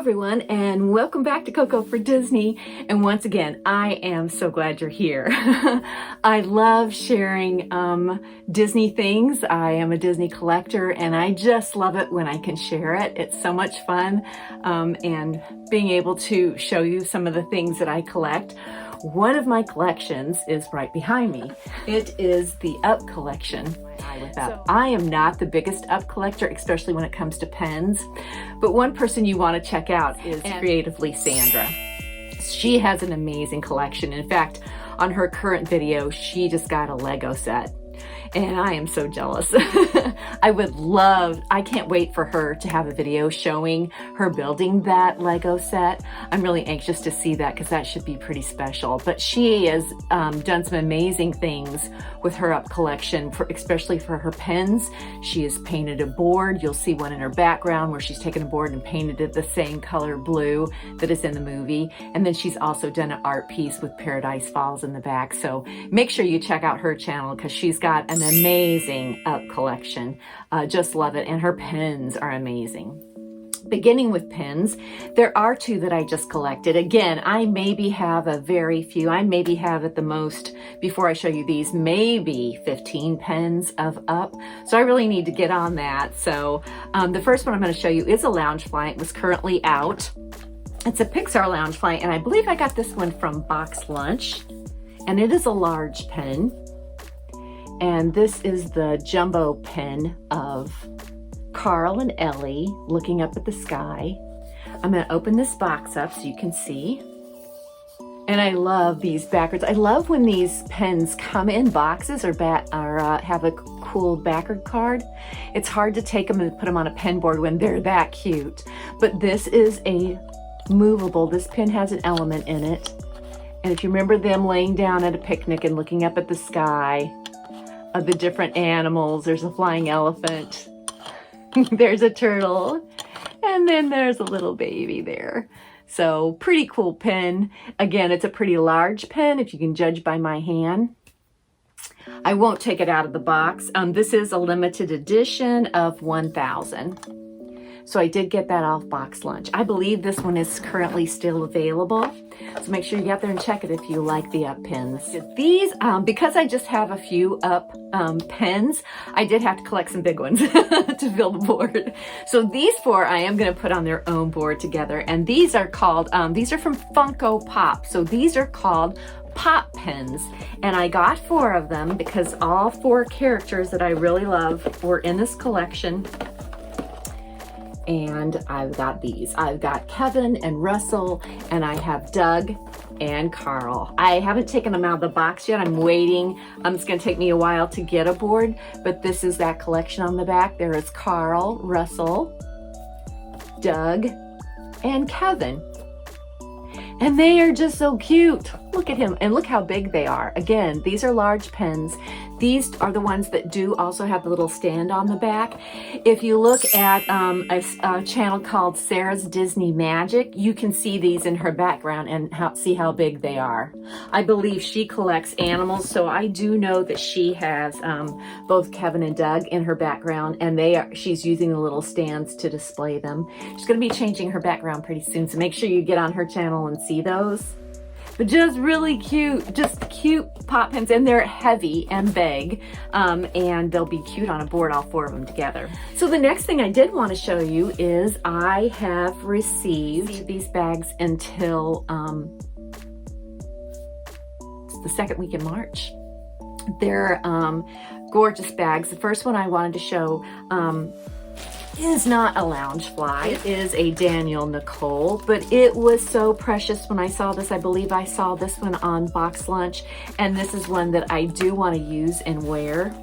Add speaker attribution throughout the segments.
Speaker 1: everyone, and welcome back to Coco for Disney. And once again, I am so glad you're here. I love sharing Disney things. I am a Disney collector and I just love it when I can share it. It's so much fun, and being able to show you some of the things that I collect. One of my collections is right behind me. It is the Up collection. I am not the biggest Up collector, especially when it comes to pens, but one person you want to check out is Creatively Sandra. She has an amazing collection. In fact, on her current video, she just got a Lego set. And I am so jealous. I can't wait for her to have a video showing her building that Lego set. I'm really anxious to see that because that should be pretty special. But she has done some amazing things with her Up collection, especially for her pens. She has painted a board. You'll see one in her background where she's taken a board and painted it the same color blue that is in the movie. And then she's also done an art piece with Paradise Falls in the back. So make sure you check out her channel because she's got an amazing Up collection. Just love it. And her pens are amazing. Beginning with pens, there are two that I just collected. Again, I maybe have a very few. I maybe have at the most, before I show you these, maybe 15 pens of Up. So I really need to get on that. So the first one I'm going to show you is a Loungefly. It was currently out. It's a Pixar Loungefly, and I believe I got this one from Box Lunch. And it is a large pen. And this is the jumbo pen of Carl and Ellie looking up at the sky. I'm going to open this box up so you can see. And I love these backwards. I love when these pens come in boxes or have a cool backer card. It's hard to take them and put them on a pen board when they're that cute. But this is a movable. This pen has an element in it. And if you remember them laying down at a picnic and looking up at the sky, of the different animals, there's a flying elephant, there's a turtle, and then there's a little baby there. So pretty cool pen. Again, it's a pretty large pen if you can judge by my hand. I won't take it out of the box. This is a limited edition of 1,000. So I did get that off Box Lunch. I believe this one is currently still available. So make sure you get there and check it if you like the Up pens. These, because I just have a few Up pens, I did have to collect some big ones to fill the board. So these four I am going to put on their own board together. And these are called, these are from Funko Pop. So these are called Pop pens. And I got 4 of them because all 4 characters that I really love were in this collection. And I've got these. I've got Kevin and Russell, and I have Doug and Carl. I haven't taken them out of the box yet. I'm waiting. It's going to take me a while to get a board, but this is that collection on the back. There is Carl, Russell, Doug, and Kevin. And they are just so cute. Look at him, and look how big they are. Again, these are large pens. These are the ones that do also have the little stand on the back. If you look at a channel called Sarah's Disney Magic, you can see these in her background and see how big they are. I believe she collects animals, so I do know that she has both Kevin and Doug in her background, and she's using the little stands to display them. She's going to be changing her background pretty soon, so make sure you get on her channel and see those. But just really cute, just cute pop pens, and they're heavy and big, and they'll be cute on a board, all 4 of them together. So the next thing I did want to show you is I have received these bags until it's the second week in March. They're gorgeous bags. The first one I wanted to show is not a Loungefly. It is a Danielle Nicole, but it was so precious when I saw this. I believe I saw this one on Box Lunch, and this is one that I do want to use and wear.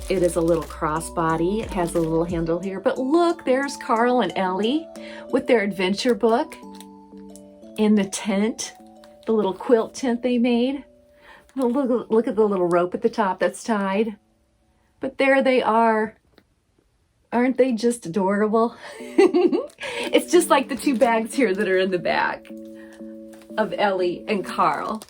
Speaker 1: It is a little crossbody. It has a little handle here, but look, there's Carl and Ellie with their adventure book in the tent, the little quilt tent they made. Look at the little rope at the top that's tied. But there they are. Aren't they just adorable? It's just like the 2 bags here that are in the back of Ellie and Carl.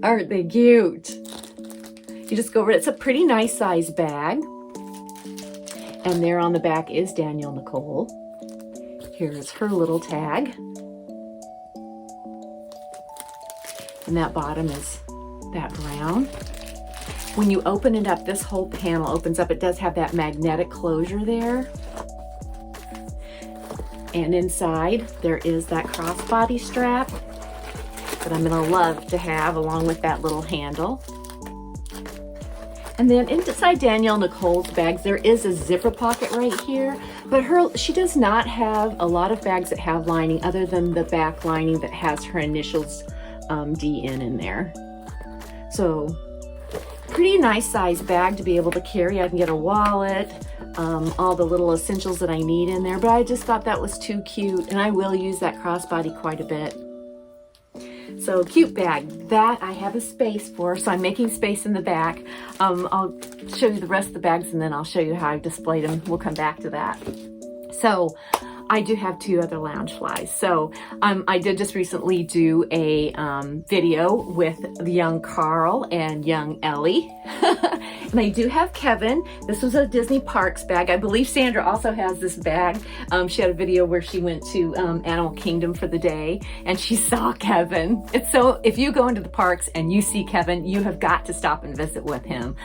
Speaker 1: Aren't they cute? You just go over it. It's a pretty nice size bag. And there on the back is Danielle Nicole. Here's her little tag. And that bottom is that brown. When you open it up, this whole panel opens up. It does have that magnetic closure there. And inside, there is that crossbody strap that I'm gonna love to have along with that little handle. And then inside Danielle Nicole's bags, there is a zipper pocket right here, but she does not have a lot of bags that have lining other than the back lining that has her initials DN in there. So pretty nice size bag to be able to carry. I can get a wallet, all the little essentials that I need in there, but I just thought that was too cute, and I will use that crossbody quite a bit. So cute bag that I have a space for, so I'm making space in the back. I'll show you the rest of the bags and then I'll show you how I've displayed them. We'll come back to that. So I do have 2 other Loungeflies. So I did just recently do a video with the young Carl and young Ellie. And I do have Kevin. This was a Disney Parks bag. I believe Sandra also has this bag. She had a video where she went to Animal Kingdom for the day and she saw Kevin. It's so, if you go into the parks and you see Kevin, you have got to stop and visit with him.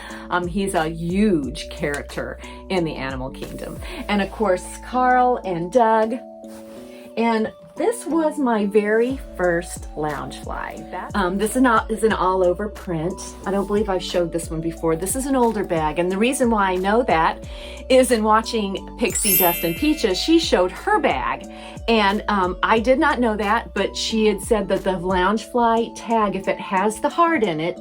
Speaker 1: He's a huge character in the Animal Kingdom. And of course, Carl and Doug. And this was my very first Loungefly. This is an all-over print. I don't believe I've showed this one before. This is an older bag, and the reason why I know that is in watching Pixie, Dust, and Peaches, she showed her bag. And I did not know that, but she had said that the Loungefly tag, if it has the heart in it,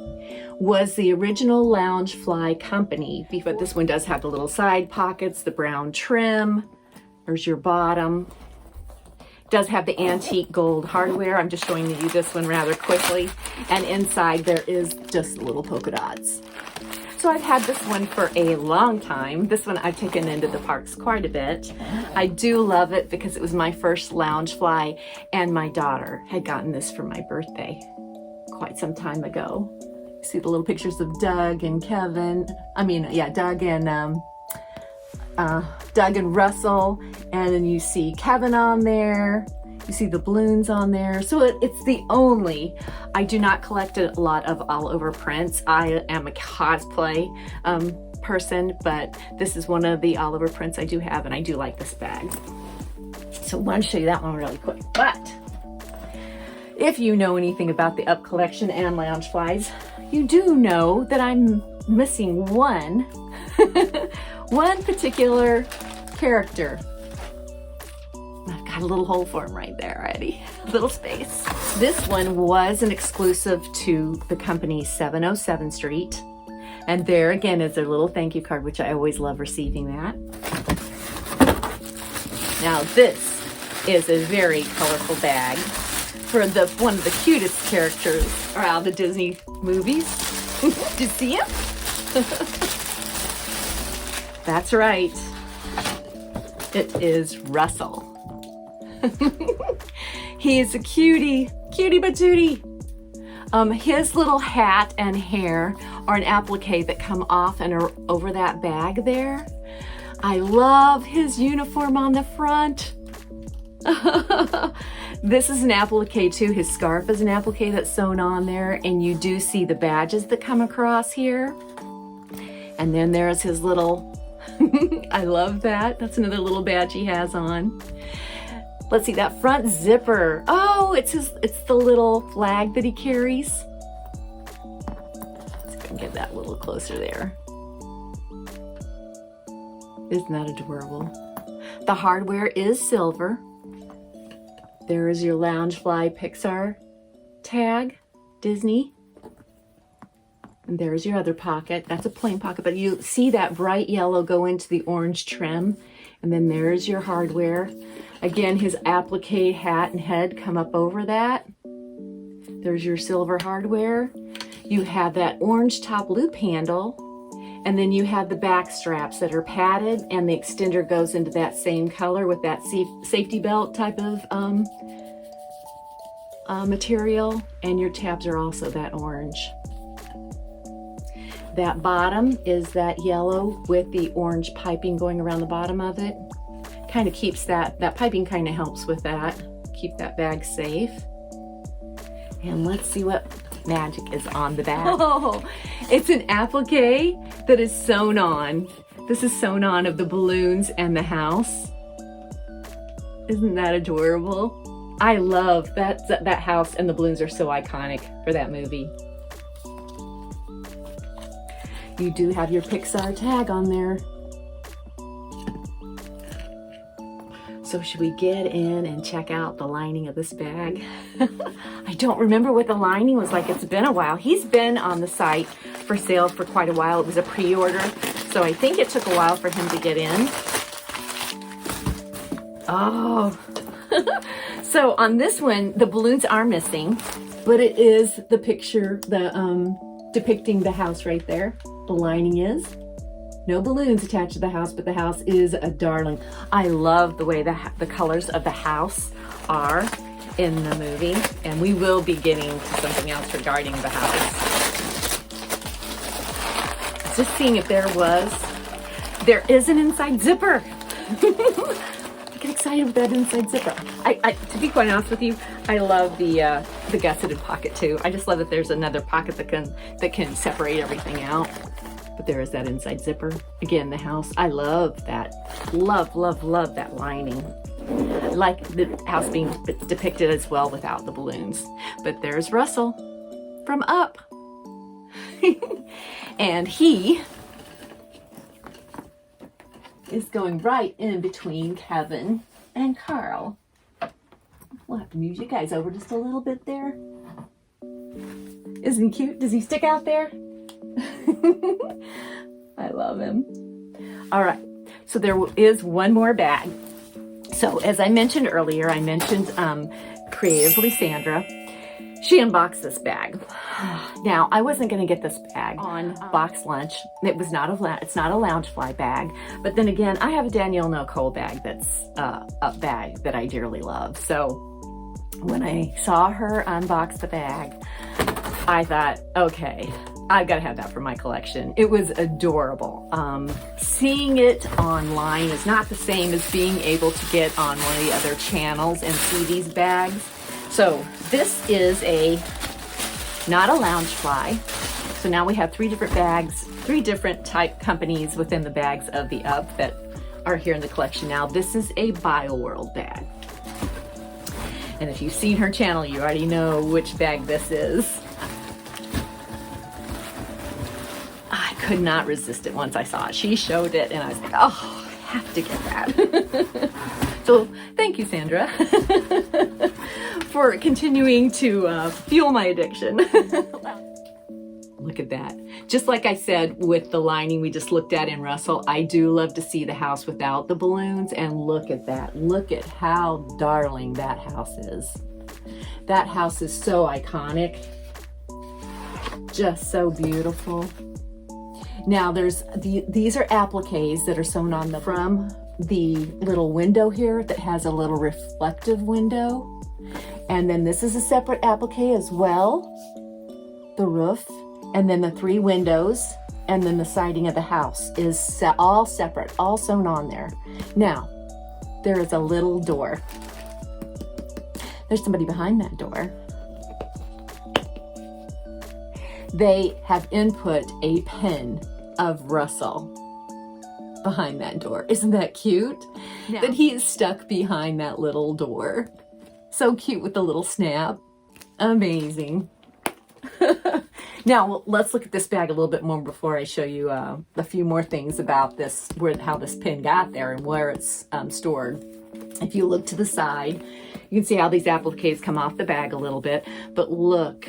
Speaker 1: was the original Loungefly company. But this one does have the little side pockets, the brown trim. There's your bottom. Does have the antique gold hardware. I'm just showing you this one rather quickly. And inside there is just little polka dots. So I've had this one for a long time. This one I've taken into the parks quite a bit. I do love it because it was my first Loungefly, and my daughter had gotten this for my birthday quite some time ago. See the little pictures of Doug and Kevin. Doug and Russell, and then you see Kevin on there, you see the balloons on there. So it's the only, I do not collect a lot of all over prints. I am a cosplay person, but this is one of the all over prints I do have, and I do like this bag. So I want to show you that one really quick. But if you know anything about the Up collection and Loungeflies, you do know that I'm missing one one particular character. I've got a little hole for him right there already, little space. This one was an exclusive to the company 707 Street. And there again is their little thank you card, which I always love receiving that. Now this is a very colorful bag for one of the cutest characters around the Disney movies. Did you see him? That's right. It is Russell. He is a cutie patootie. His little hat and hair are an applique that come off and are over that bag there. I love his uniform on the front. This is an applique too. His scarf is an applique that's sewn on there, and you do see the badges that come across here. And then there's his little, I love that. That's another little badge he has on. Let's see, that front zipper. Oh, it's the little flag that he carries. Let's see if I can get that a little closer there. Isn't that adorable? The hardware is silver. There is your Loungefly Pixar tag, Disney. And there's your other pocket. That's a plain pocket, but you see that bright yellow go into the orange trim. And then there's your hardware. Again, his applique hat and head come up over that. There's your silver hardware. You have that orange top loop handle. And then you have the back straps that are padded, and the extender goes into that same color with that safety belt type of material. And your tabs are also that orange. That bottom is that yellow with the orange piping going around the bottom of it. kind of keeps that piping kind of helps with that. Keep that bag safe. And let's see what magic is on the bag. Oh, it's an applique that is sewn on. This is sewn on of the balloons and the house. Isn't that adorable? I love that house, and the balloons are so iconic for that movie. You do have your Pixar tag on there. So should we get in and check out the lining of this bag? I don't remember what the lining was like. It's been a while. He's been on the site for sale for quite a while. It was a pre-order, so I think it took a while for him to get in. Oh, so on this one, the balloons are missing, but it is the picture, depicting the house right there. The lining is. No balloons attached to the house, but the house is a darling. I love the way the colors of the house are in the movie, and we will be getting to something else regarding the house. Just seeing if there is an inside zipper. I get excited with that inside zipper. To be quite honest with you, I love the gusseted pocket too. I just love that there's another pocket that can separate everything out. But there is that inside zipper. Again, the house, I love that. Love, love, love that lining. I like the house being depicted as well without the balloons. But there's Russell from Up. And he is going right in between Kevin and Carl. We'll have to move you guys over just a little bit there. Isn't he cute? Does he stick out there? I love him. All right, so there is one more bag. So as I mentioned earlier, I mentioned Creatively Sandra. She unboxed this bag. Now, I wasn't going to get this bag on Box Lunch. It's not a Loungefly bag. But then again, I have a Danielle Nicole bag that's a bag that I dearly love. So when I saw her unbox the bag, I thought, okay, I've got to have that for my collection. It was adorable. Seeing it online is not the same as being able to get on one of the other channels and see these bags. So this is not a Loungefly. So now we have 3 different bags, 3 different type companies within the bags of the Up that are here in the collection now. This is a Bioworld bag. And if you've seen her channel, you already know which bag this is. I could not resist it once I saw it. She showed it and I was like, oh, I have to get that. So thank you, Sandra, for continuing to fuel my addiction. Look at that. Just like I said with the lining we just looked at in Russell, I do love to see the house without the balloons, and look at that. Look at how darling that house is. That house is so iconic. Just so beautiful. Now these are appliques that are sewn on from the little window here that has a little reflective window. And then this is a separate applique as well. The roof, and then the 3 windows, and then the siding of the house is all separate, all sewn on there. Now, there is a little door. There's somebody behind that door. They have input a pen of Russell behind that door. Isn't that cute? Yeah. That he is stuck behind that little door. So cute with the little snap. Amazing. Now, let's look at this bag a little bit more before I show you a few more things about this, how this pin got there and where it's stored. If you look to the side, you can see how these appliques come off the bag a little bit, but look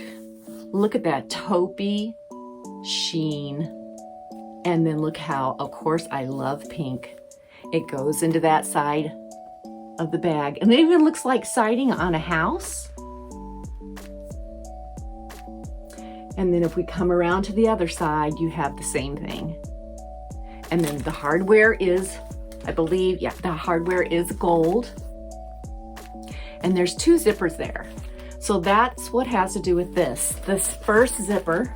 Speaker 1: at that taupey sheen. And then look how, of course, I love pink. It goes into that side of the bag. And it even looks like siding on a house. And then if we come around to the other side, you have the same thing. And then the hardware is, I believe, yeah, the hardware is gold. And there's 2 zippers there. So that's what has to do with this. This first zipper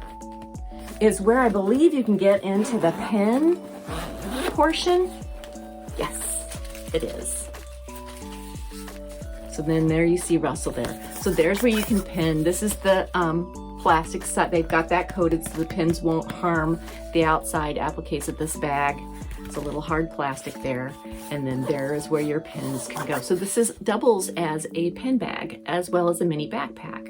Speaker 1: is where I believe you can get into the pen portion. Yes. it is. So then there you see Russell there. So there's where you can pin. This is the plastic side. They've got that coated so the pins won't harm the outside appliques of this bag. It's a little hard plastic there. And then there is where your pins can go. So this doubles as a pin bag as well as a mini backpack.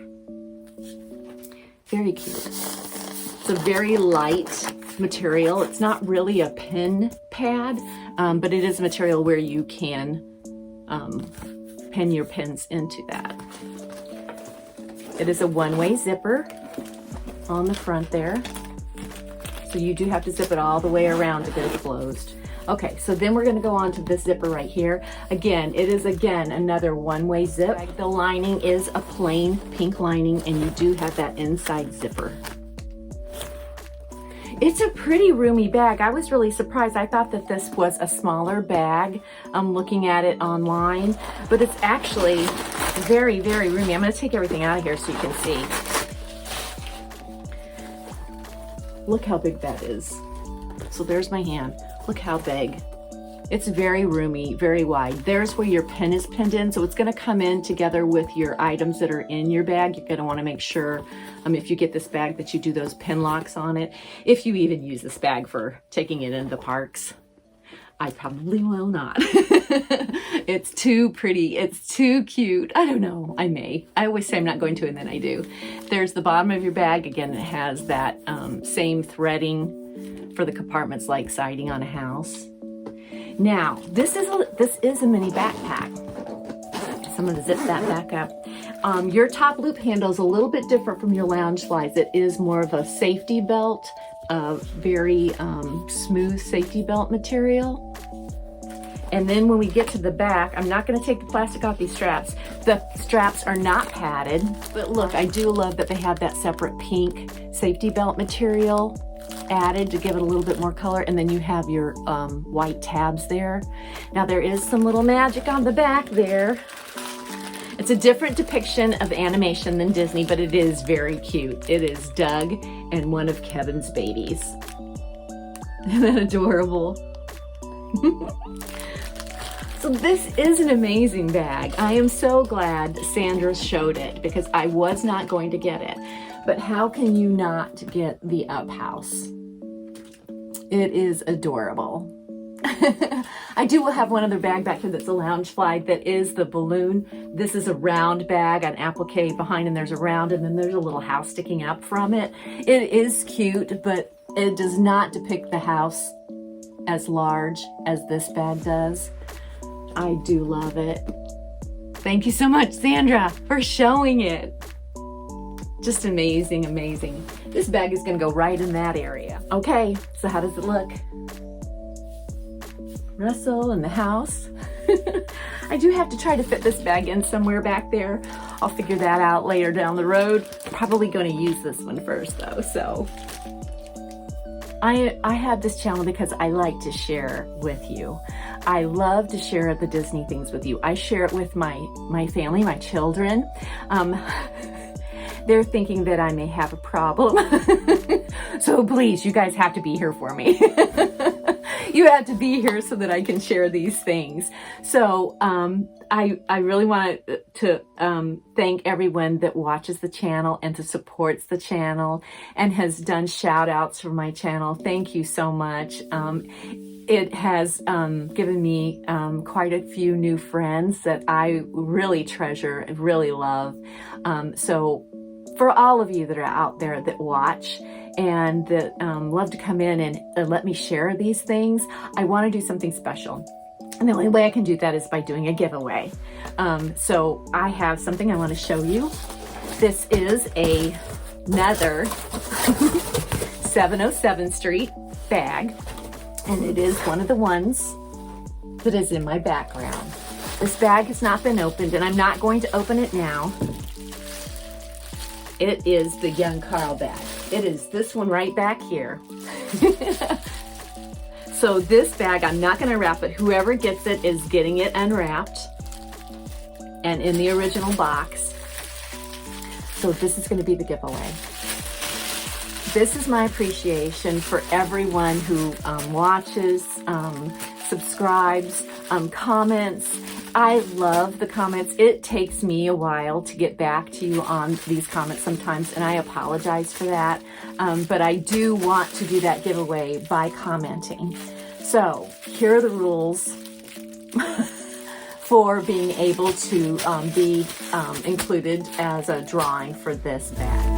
Speaker 1: Very cute. It's a very light material. It's not really a pin pad, but it is a material where you can pin your pins into that. It is a one-way zipper on the front there. So you do have to zip it all the way around to get it closed. Okay, so then we're gonna go on to this zipper right here. Again, it is another one-way zip. The lining is a plain pink lining and you do have that inside zipper. It's a pretty roomy bag. I was really surprised. I thought that this was a smaller bag. I'm looking at it online, but it's actually very, very roomy. I'm gonna take everything out of here so you can see. Look how big that is. So there's my hand. Look how big. It's very roomy, very wide. There's where your pin is pinned in, so it's gonna come in together with your items that are in your bag. You're gonna wanna make sure, if you get this bag, that you do those pin locks on it. If you even use this bag for taking it into the parks. I probably will not. It's too pretty, it's too cute. I don't know, I may. I always say I'm not going to, and then I do. There's the bottom of your bag. Again, it has that same threading for the compartments like siding on a house. Now, this is a mini backpack. So I'm gonna zip that back up. Your top loop handle is a little bit different from your Loungeflies. It is more of a safety belt, a very smooth safety belt material. And then when we get to the back, I'm not gonna take the plastic off these straps. The straps are not padded, but look, I do love that they have that separate pink safety belt material added to give it a little bit more color, and then you have your white tabs there. Now there is some little magic on the back there. It's a different depiction of animation than Disney, but it is very cute. It is Doug and one of Kevin's babies. Isn't that adorable? So this is an amazing bag. I am so glad Sandra showed it because I was not going to get it. But how can you not get the Up House? It is adorable. I do have one other bag back here that's a Loungefly that is the balloon. This is a round bag, an applique behind, and there's a round, and then there's a little house sticking up from it. It is cute, but it does not depict the house as large as this bag does. I do love it. Thank you so much, Sandra, for showing it. Just amazing, amazing. This bag is gonna go right in that area. Okay, so how does it look? Russell and the house. I do have to try to fit this bag in somewhere back there. I'll figure that out later down the road. Probably gonna use this one first though, so. I have this channel because I like to share with you. I love to share the Disney things with you. I share it with my family, my children. They're thinking that I may have a problem. So please, you guys have to be here for me. You have to be here so that I can share these things. So I really want to thank everyone that watches the channel and that supports the channel and has done shout outs for my channel. Thank you so much. It has given me quite a few new friends that I really treasure, really love. So for all of you that are out there that watch and that love to come in and let me share these things, I want to do something special. And the only way I can do that is by doing a giveaway. So I have something I want to show you. This is another 707 Street bag, and it is one of the ones that is in my background. This bag has not been opened, and I'm not going to open it now. It is the Young Carl bag. It is this one right back here. So this bag, I'm not gonna wrap it. Whoever gets it is getting it unwrapped and in the original box. So this is gonna be the giveaway. This is my appreciation for everyone who watches, subscribes, comments. I love the comments. It takes me a while to get back to you on these comments sometimes, and I apologize for that. But I do want to do that giveaway by commenting. So here are the rules for being able to be included as a drawing for this bag.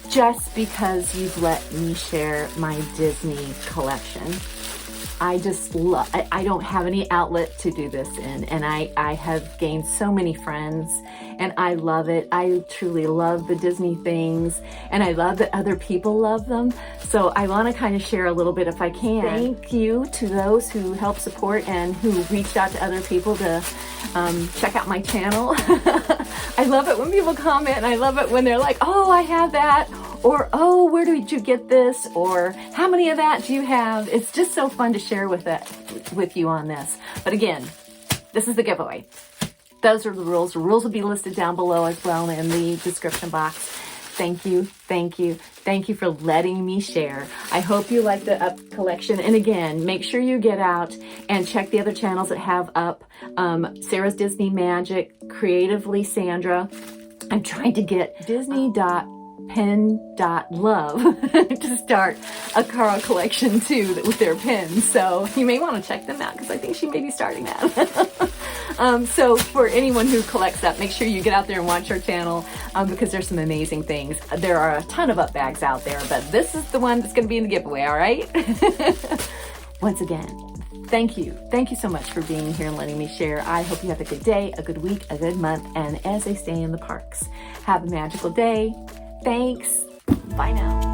Speaker 1: Just because you've let me share my Disney collection. I just love, I don't have any outlet to do this in, and I have gained so many friends, and I love it. I truly love the Disney things, and I love that other people love them. So I want to kind of share a little bit if I can. Thank you to those who help support and who reached out to other people to check out my channel. I love it when people comment, and I love it when they're like, oh, I have that, or oh, where did you get this, or how many of that do you have? It's just so fun to share with you on this. But again, this is the giveaway. Those are the rules. The rules will be listed down below as well in the description box. Thank you, thank you, thank you for letting me share. I hope you like the Up collection. And again, make sure you get out and check the other channels that have Up. Sarah's Disney Magic, Creatively Sandra. I'm trying to get Disney.pen.love to start a Carl collection too with their pens. So you may want to check them out because I think she may be starting that. So for anyone who collects Up, make sure you get out there and watch her channel because there's some amazing things. There are a ton of Up bags out there, but this is the one that's going to be in the giveaway, all right? Once again, thank you. Thank you so much for being here and letting me share. I hope you have a good day, a good week, a good month, and as they say in the parks, have a magical day. Thanks. Bye now.